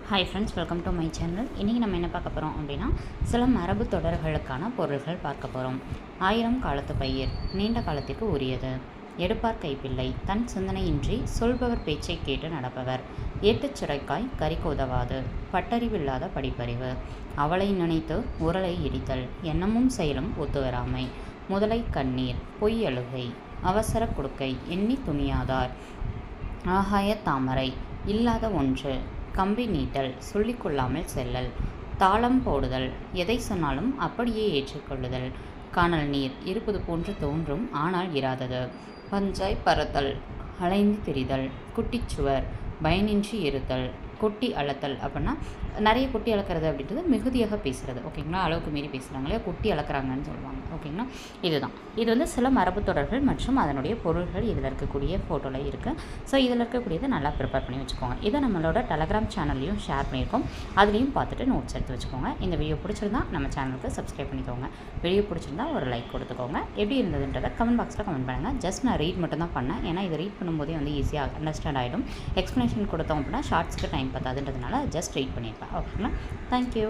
Hi friends, welcome to my channel. இன்றைக்கி நம்ம என்ன பார்க்க போகிறோம் அப்படின்னா, சில மரபு தொடர்களுக்கான பொருள்கள் பார்க்க போகிறோம். 1000 காலத்து பயிர், நீண்ட காலத்திற்கு உரியது. எடுப்பார் கைப்பிள்ளை, தன் சிந்தனையின்றி சொல்பவர் பேச்சை கேட்டு நடப்பவர். ஏட்டுச் சுரைக்காய் கறிக்கு உதவாது, பட்டறிவில்லாத படிப்பறிவு. அவளை நினைத்து உரலை இடித்தல், எண்ணமும் செயலும் ஒத்துவராமை. முதலை கண்ணீர், பொய் அழுகை. அவசர குடுக்கை, எண்ணி துணியாதார். ஆகாய தாமரை, இல்லாத ஒன்று. கம்பி நீட்டல், சொல்லிக்கொள்ளாமல் செல்லல். தாளம் போடுதல், எதை சொன்னாலும் அப்படியே ஏற்றுக்கொள்ளுதல். காணல் நீர், இருப்பது போன்று தோன்றும் ஆனால் இராதது. பஞ்சாய் பறத்தல், அலைந்து திரிதல். குட்டிச்சுவர், பயனின்றி இருத்தல். கொட்டி அளத்தல் அப்படின்னா நிறைய கொட்டி அளக்கிறது அப்படின்றது மிகுதியாக பேசுகிறது. ஓகேங்களா, அளவுக்கு மீறி பேசுகிறாங்களே கொட்டி அளக்குறாங்கன்னு சொல்லுவாங்க. ஓகேங்களா, இதுதான் இது வந்து சில மரபு தொடர்கள் மற்றும் அதனுடைய பொருள்கள் இதில் இருக்கக்கூடிய ஃபோட்டோவில் இருக்குது. ஸோ இதில் இருக்கக்கூடியதை நல்லா ப்ரிப்பேர் பண்ணி வச்சுக்கோங்க. இதை நம்மளோட டெலகிராம் சேனல்லையும் ஷேர் பண்ணியிருக்கோம், அதுலேயும் பார்த்துட்டு நோட்ஸ் எடுத்து வச்சுக்கோங்க. இந்த வீடியோ பிடிச்சிருந்தா நம்ம சேனலுக்கு சப்ஸ்கிரைப் பண்ணிக்கோங்க. வீடியோ பிடிச்சிருந்தா ஒரு லைக் கொடுத்துக்கோங்க. எப்படி இருந்ததுன்றதை கமெண்ட் பாக்ஸில் கமெண்ட் பண்ணுங்கள். ஜஸ்ட் நான் ரீட் மட்டும் தான் பண்ணேன், ஏன்னா இதை ரீட் பண்ணும்போதே வந்து ஈஸியாக அண்டர்ஸ்டாண்ட் ஆகிடும். எக்ஸ்ப்ளனேஷன் கொடுத்தோம் அப்படின்னா ஷார்ட்ஸ்க்கு டைம் பத்தாதுன்றதுனால ஜஸ்ட் ரீட் பண்ணியிருப்பேன். ஓகேங்களா, தேங்க்யூ.